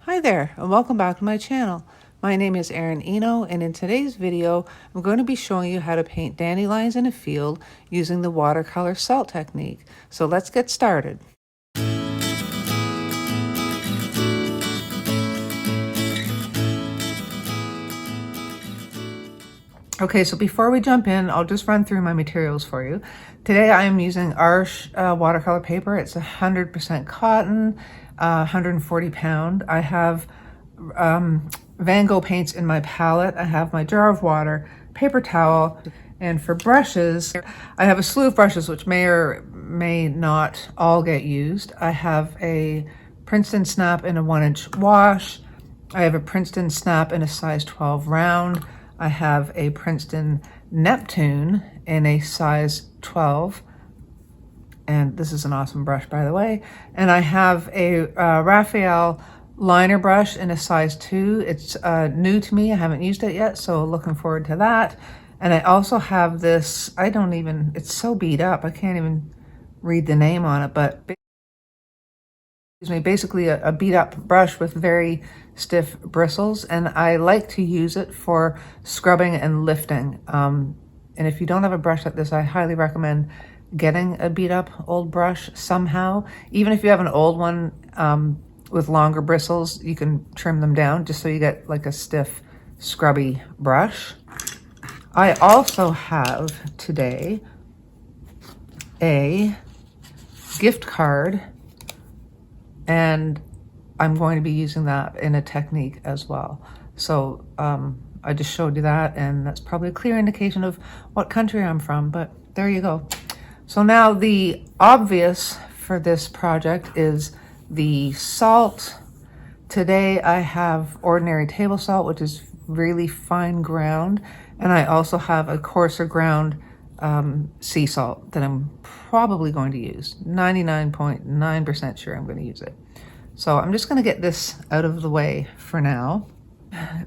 Hi there, and welcome back to my channel. My name is Erin Eno, and in today's video, I'm going to be showing you how to paint dandelions in a field using the watercolor salt technique. So let's get started. Okay, so before we jump in, I'll just run through my materials for you. Today I am using Arsh watercolor paper. It's 100% cotton, 140 pound. I have Van Gogh paints in my palette. I have my jar of water, paper towel, and for brushes, I have a slew of brushes which may or may not all get used. I have a Princeton snap in a 1-inch wash. I have a Princeton snap in a size 12 round. I have a Princeton Neptune in a size 12. And this is an awesome brush, by the way. And I have a Raphael liner brush in a size 2. It's new to me. I haven't used it yet, so looking forward to that. And I also have this, it's so beat up, I can't even read the name on it, but basically a beat up brush with very stiff bristles, and I like to use it for scrubbing and lifting. And if you don't have a brush like this, I highly recommend getting a beat up old brush somehow. Even if you have an old one with longer bristles, you can trim them down just so you get like a stiff, scrubby brush. I also have today a gift card, and I'm going to be using that in a technique as well. So I just showed you that, and that's probably a clear indication of what country I'm from, but there you go. So now the obvious for this project is the salt. Today I have ordinary table salt, which is really fine ground, and I also have a coarser ground sea salt that I'm probably going to use. 99.9% sure I'm going to use it. So I'm just going to get this out of the way for now.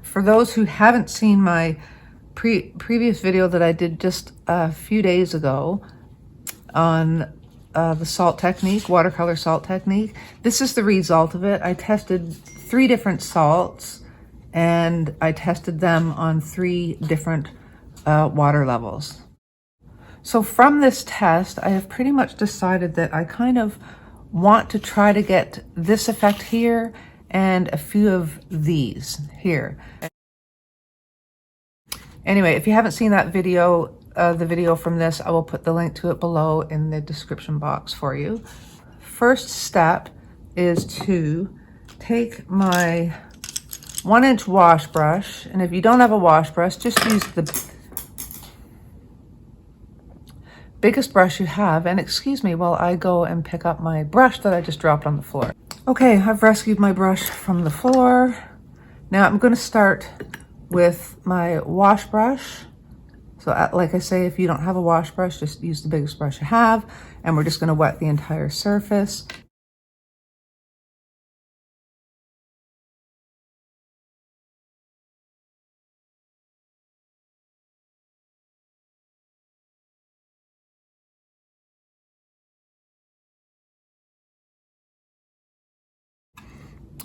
For those who haven't seen my previous video that I did just a few days ago on the salt technique, watercolor salt technique, this is the result of it. I tested 3 different salts, and I tested them on 3 different water levels. So from this test, I have pretty much decided that I kind of want to try to get this effect here and a few of these here. Anyway, if you haven't seen that video, the video from this, I will put the link to it below in the description box for you. First step is to take my 1-inch wash brush, and if you don't have a wash brush, just use the biggest brush you have, and excuse me while I go and pick up my brush that I just dropped on the floor. Okay, I've rescued my brush from the floor. Now I'm going to start with my wash brush. So like I say, if you don't have a wash brush, just use the biggest brush you have, and we're just going to wet the entire surface.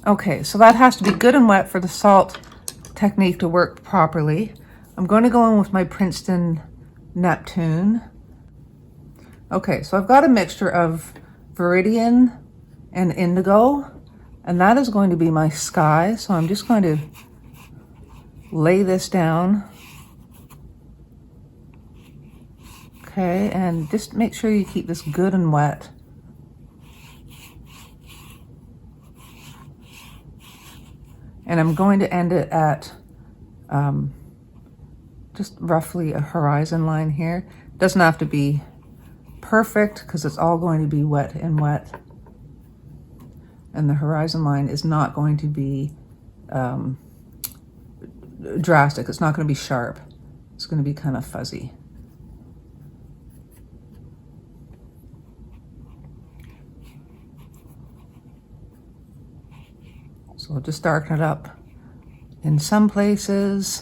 Okay, so that has to be good and wet for the salt technique to work properly. I'm going to go in with my Princeton Neptune. Okay, so I've got a mixture of Viridian and Indigo, and that is going to be my sky. So I'm just going to lay this down. Okay, and just make sure you keep this good and wet. And I'm going to end it at just roughly a horizon line here. It doesn't have to be perfect because it's all going to be wet and wet. And the horizon line is not going to be drastic. It's not going to be sharp. It's going to be kind of fuzzy. So we'll just darken it up in some places.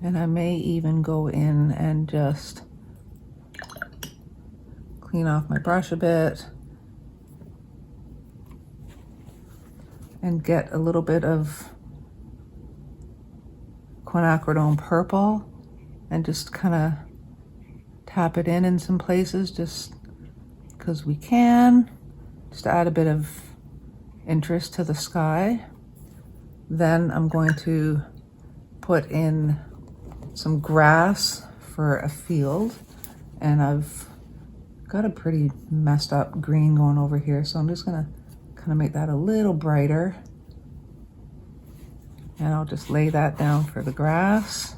And I may even go in and just clean off my brush a bit and get a little bit of quinacridone purple and just kind of tap it in some places just because we can, just to add a bit of interest to the sky. Then I'm going to put in some grass for a field, and I've got a pretty messed up green going over here, so I'm just gonna kind of make that a little brighter, and I'll just lay that down for the grass.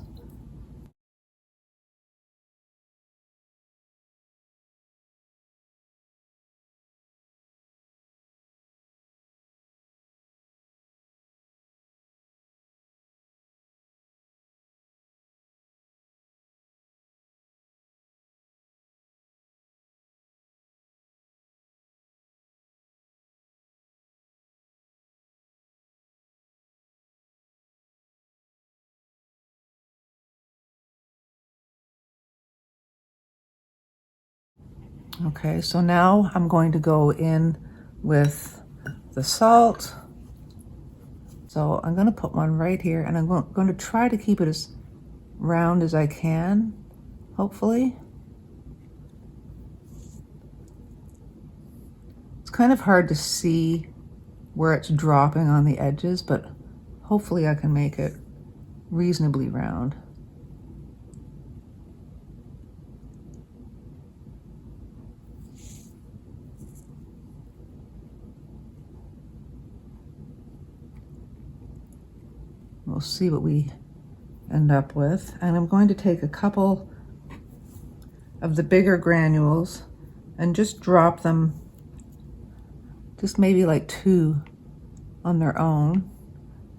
Okay, so now I'm going to go in with the salt. So I'm going to put one right here, and I'm going to try to keep it as round as I can, hopefully. It's kind of hard to see where it's dropping on the edges, but hopefully I can make it reasonably round. We'll see what we end up with. And I'm going to take a couple of the bigger granules and just drop them, just maybe like 2 on their own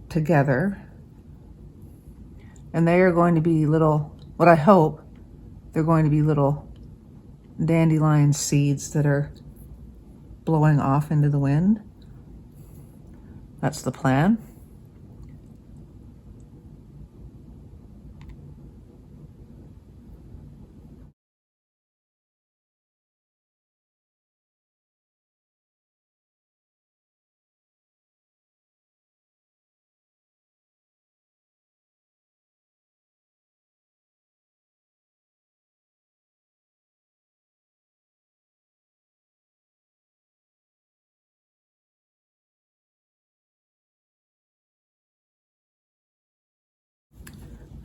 together. And they are going to be little, what I hope, they're going to be little dandelion seeds that are blowing off into the wind. That's the plan.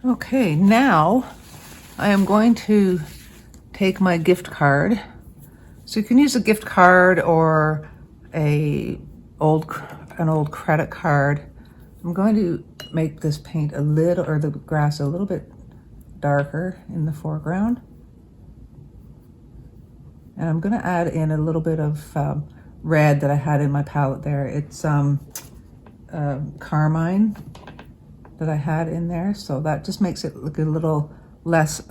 Okay, now I am going to take my gift card. So you can use a gift card or an old credit card. I'm going to make this paint a little, or the grass a little bit darker in the foreground. And I'm going to add in a little bit of red that I had in my palette there. It's carmine that I had in there, so that just makes it look a little less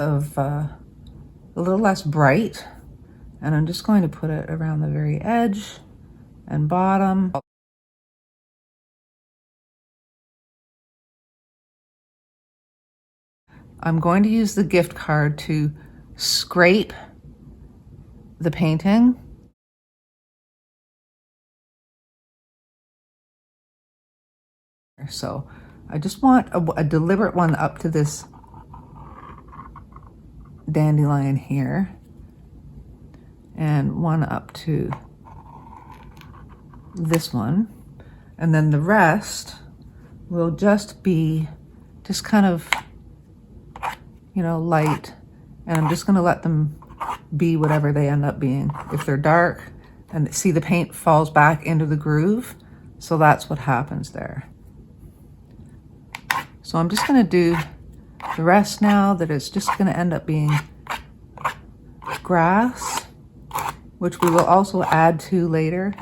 bright. And I'm just going to put it around the very edge and bottom. I'm going to use the gift card to scrape the painting. So I just want a deliberate one up to this dandelion here, and one up to this one, and then the rest will just be just kind of, you know, light, and I'm just going to let them be whatever they end up being. If they're dark, and see the paint falls back into the groove, so that's what happens there. So I'm just going to do the rest now that it's just going to end up being grass, which we will also add to later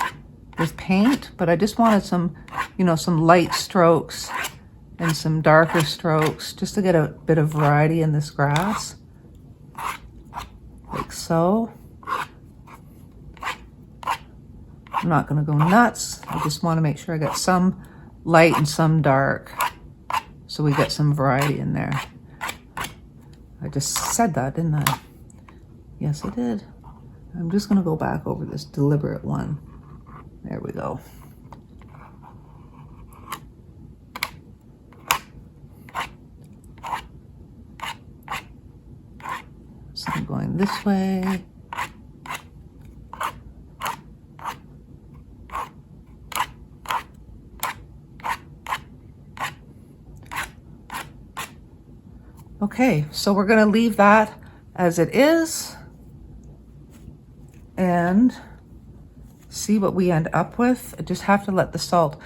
with paint, but I just wanted some, you know, some light strokes and some darker strokes just to get a bit of variety in this grass, like so. I'm not going to go nuts. I just want to make sure I get some light and some dark, so we get some variety in there. I just said that, didn't I? Yes, I did. I'm just gonna go back over this deliberate one. There we go. So I'm going this way. Okay, so we're gonna leave that as it is and see what we end up with. I just have to let the salt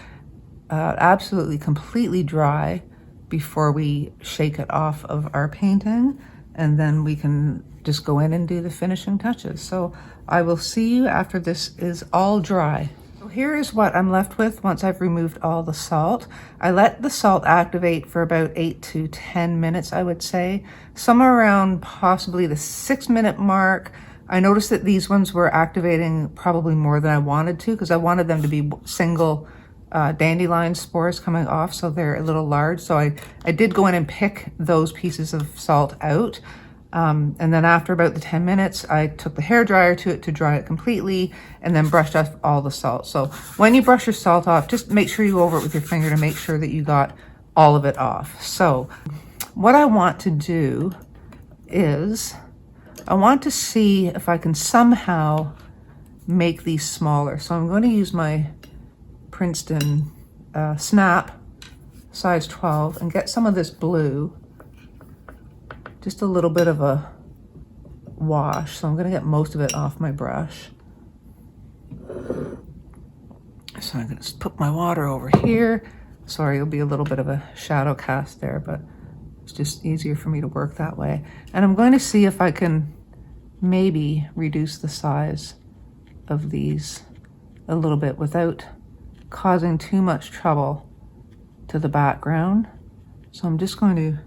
absolutely completely dry before we shake it off of our painting, and then we can just go in and do the finishing touches. So I will see you after this is all dry. So here is what I'm left with once I've removed all the salt. I let the salt activate for about 8 to 10 minutes, I would say. Somewhere around possibly the 6-minute mark, I noticed that these ones were activating probably more than I wanted to, because I wanted them to be single dandelion spores coming off, so they're a little large. So I did go in and pick those pieces of salt out. And then after about the 10 minutes, I took the hairdryer to it to dry it completely, and then brushed off all the salt. So when you brush your salt off, just make sure you go over it with your finger to make sure that you got all of it off. So what I want to do is I want to see if I can somehow make these smaller. So I'm going to use my Princeton Snap size 12 and get some of this blue, just a little bit of a wash. So I'm going to get most of it off my brush. So I'm going to put my water over here. Sorry, it'll be a little bit of a shadow cast there, but it's just easier for me to work that way. And I'm going to see if I can maybe reduce the size of these a little bit without causing too much trouble to the background. So I'm just going to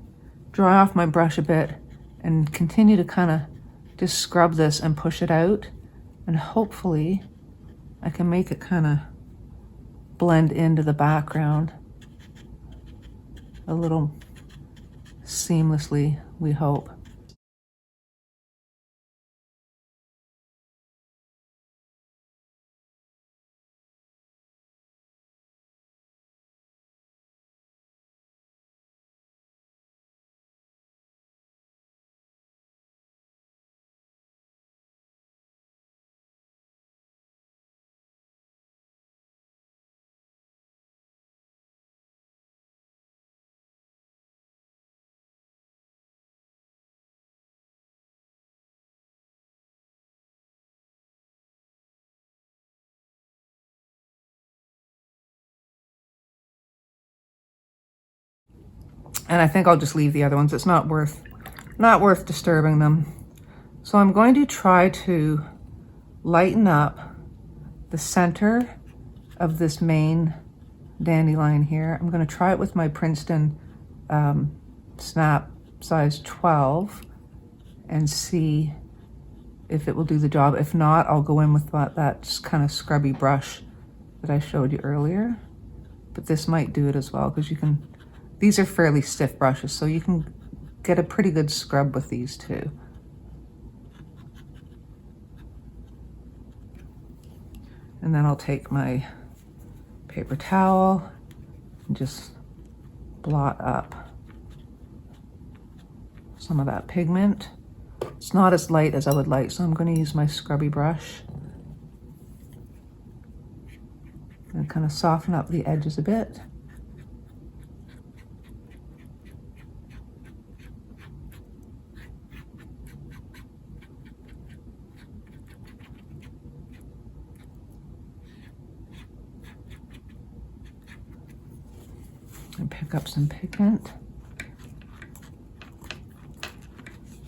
dry off my brush a bit and continue to kind of just scrub this and push it out, and hopefully I can make it kind of blend into the background a little seamlessly, we hope. And I think I'll just leave the other ones. It's not worth disturbing them. So I'm going to try to lighten up the center of this main dandelion here. I'm going to try it with my Princeton Snap size 12 and see if it will do the job. If not, I'll go in with that just kind of scrubby brush that I showed you earlier. But this might do it as well, because you can, these are fairly stiff brushes, so you can get a pretty good scrub with these too. And then I'll take my paper towel and just blot up some of that pigment. It's not as light as I would like, so I'm going to use my scrubby brush and kind of soften up the edges a bit. And pick up some pigment.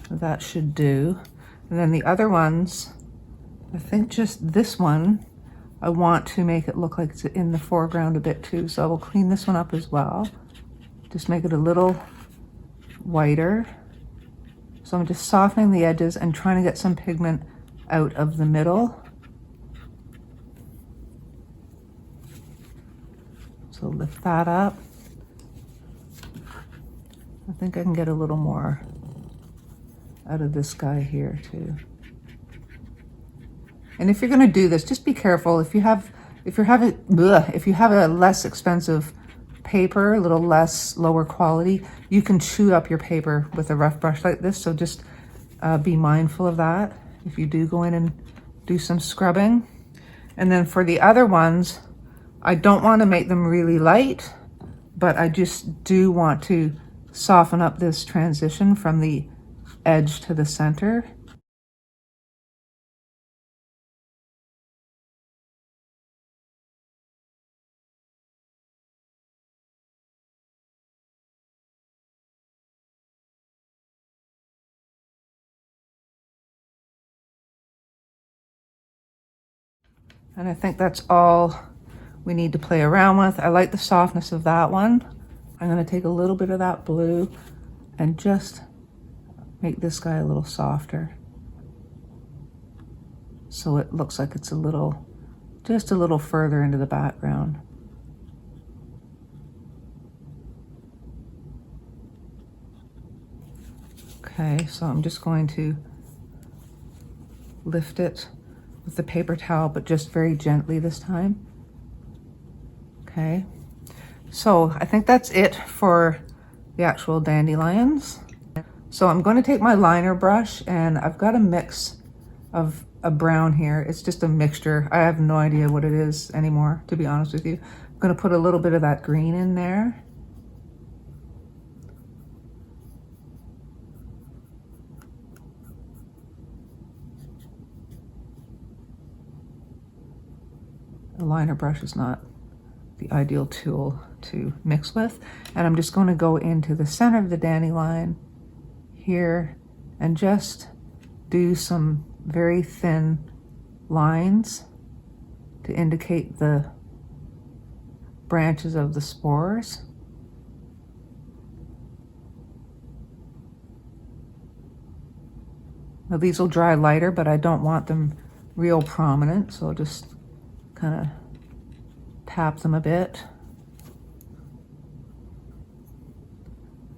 That should do. And then the other ones, I think just this one, I want to make it look like it's in the foreground a bit too. So I will clean this one up as well. Just make it a little whiter. So I'm just softening the edges and trying to get some pigment out of the middle. So lift that up. I think I can get a little more out of this guy here too. And if you're going to do this, just be careful. If you have a less expensive paper, a little less lower quality, you can chew up your paper with a rough brush like this. So just be mindful of that if you do go in and do some scrubbing. And then for the other ones, I don't want to make them really light, but I just do want to soften up this transition from the edge to the center. And I think that's all we need to play around with. I like the softness of that one. I'm going to take a little bit of that blue and just make this guy a little softer, so it looks like it's just a little further into the background. Okay, so I'm just going to lift it with the paper towel, but just very gently this time. Okay, so I think that's it for the actual dandelions. So I'm going to take my liner brush, and I've got a mix of a brown here. It's just a mixture. I have no idea what it is anymore, to be honest with you. I'm going to put a little bit of that green in there. A liner brush is not the ideal tool to mix with. And I'm just going to go into the center of the dandelion here and just do some very thin lines to indicate the branches of the spores. Now these will dry lighter, but I don't want them real prominent, so I'll just kind of tap them a bit.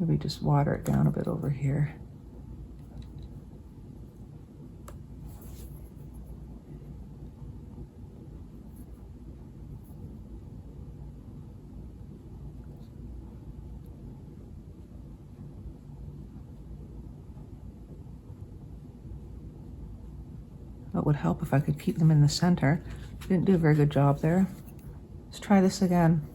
Maybe just water it down a bit over here. That would help if I could keep them in the center. Didn't do a very good job there. Let's try this again.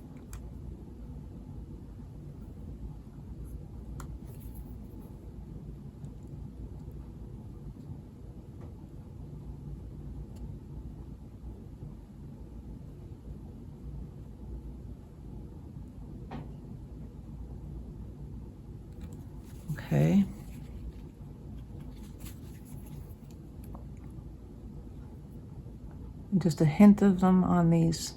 Okay. Just a hint of them on these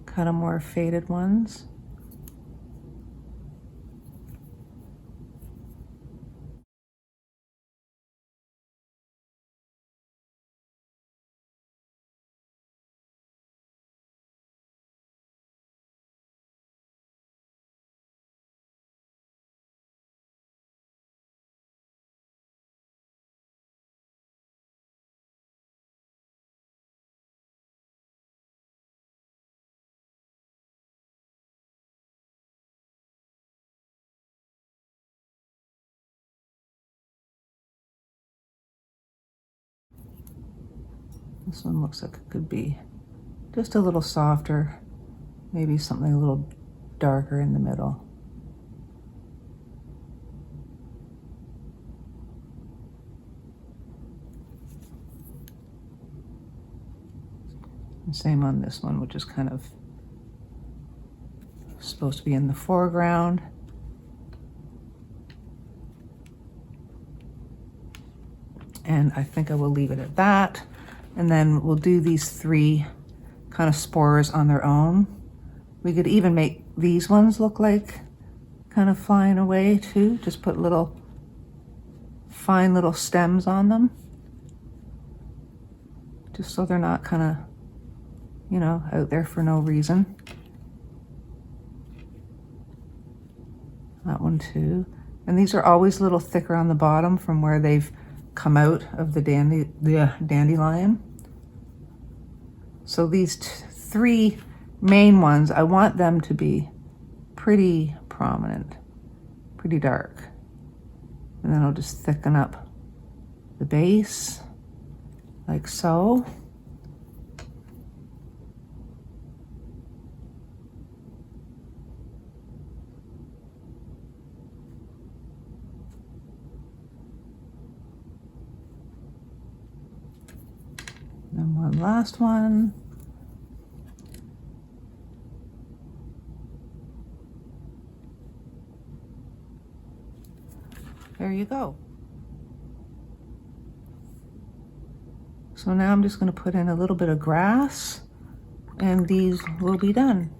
kind of more faded ones. This one looks like it could be just a little softer, maybe something a little darker in the middle. And same on this one, which is kind of supposed to be in the foreground. And I think I will leave it at that. And then we'll do these three kind of spores on their own. We could even make these ones look like kind of flying away too. Just put little fine little stems on them, just so they're not kind of, you know, out there for no reason. That one too. And these are always a little thicker on the bottom from where they've come out of the dandelion. So these three main ones, I want them to be pretty prominent, pretty dark. And then I'll just thicken up the base like so. And one last one. There you go. So now I'm just going to put in a little bit of grass and these will be done.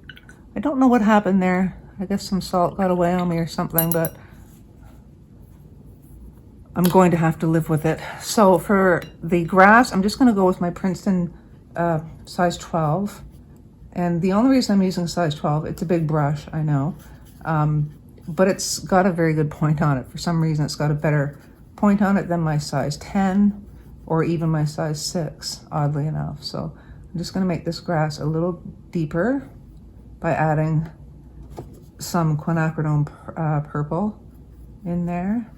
I don't know what happened there. I guess some salt got away on me or something, but I'm going to have to live with it. So for the grass, I'm just going to go with my Princeton size 12. And the only reason I'm using size 12, it's a big brush, I know. But it's got a very good point on it. For some reason, it's got a better point on it than my size 10 or even my size 6, oddly enough. So I'm just gonna make this grass a little deeper by adding some quinacridone purple in there.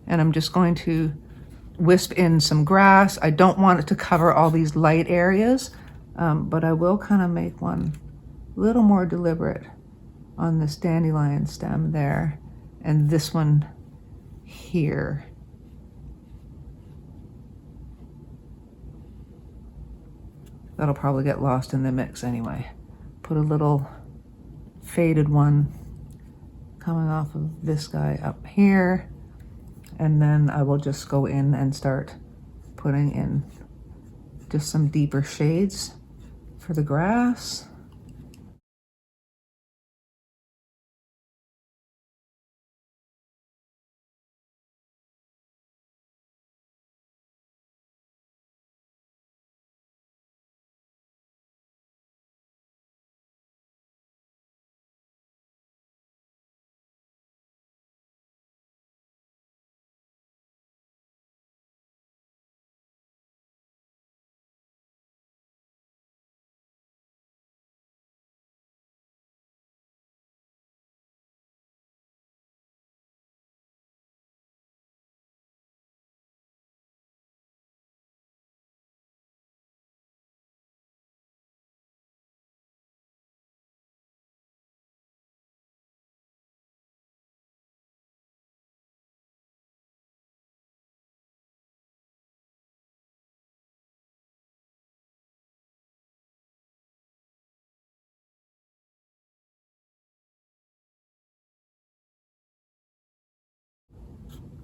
And I'm just going to wisp in some grass. I don't want it to cover all these light areas, but I will kind of make one a little more deliberate on this dandelion stem there, and this one here. That'll probably get lost in the mix anyway. Put a little faded one coming off of this guy up here, and then I will just go in and start putting in just some deeper shades for the grass.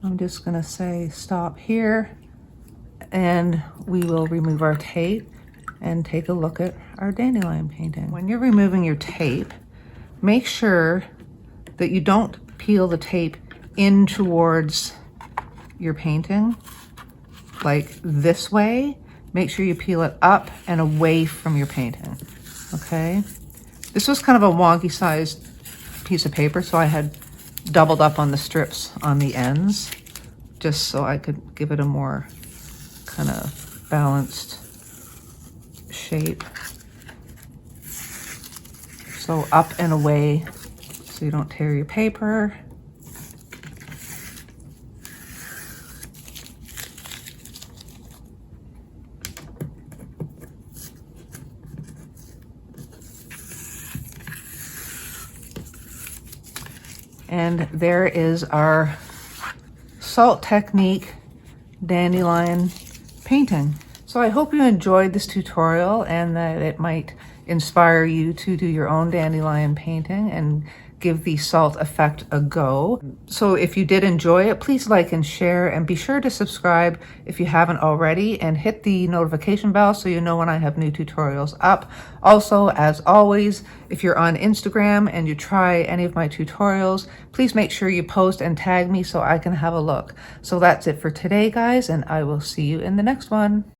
I'm just gonna say stop here, and we will remove our tape and take a look at our dandelion painting. When you're removing your tape, make sure that you don't peel the tape in towards your painting, like this way. Make sure you peel it up and away from your painting, okay? This was kind of a wonky sized piece of paper, so I had doubled up on the strips on the ends, just so I could give it a more kind of balanced shape. So up and away so you don't tear your paper. And there is our Salt Technique dandelion painting. So I hope you enjoyed this tutorial and that it might inspire you to do your own dandelion painting and give the salt effect a go. So if you did enjoy it, please like and share, and be sure to subscribe if you haven't already, and hit the notification bell so you know when I have new tutorials up. Also, as always, if you're on Instagram and you try any of my tutorials, please make sure you post and tag me so I can have a look. So that's it for today, guys, and I will see you in the next one.